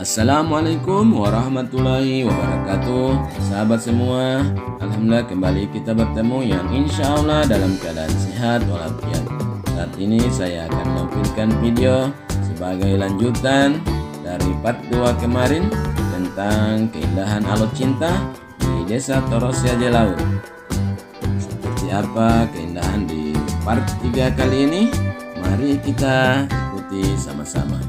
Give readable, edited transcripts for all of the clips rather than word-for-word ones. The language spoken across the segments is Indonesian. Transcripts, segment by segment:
Assalamualaikum warahmatullahi wabarakatuh. Sahabat semua, alhamdulillah kembali kita bertemu yang insya Allah dalam keadaan sehat walafiat. Saat ini saya akan menampilkan video sebagai lanjutan dari part 2 kemarin tentang keindahan alur cinta di desa Torosia Jelaut. Seperti apa keindahan di part 3 kali ini? Mari kita ikuti sama-sama.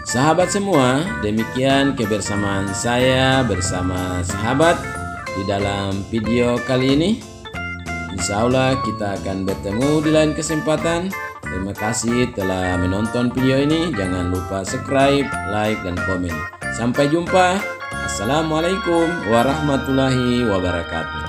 Sahabat semua, demikian kebersamaan saya bersama sahabat di dalam video kali ini. Insya Allah kita akan bertemu di lain kesempatan. Terima kasih telah menonton video ini. Jangan lupa subscribe, like, dan komen. Sampai jumpa. Assalamualaikum warahmatullahi wabarakatuh.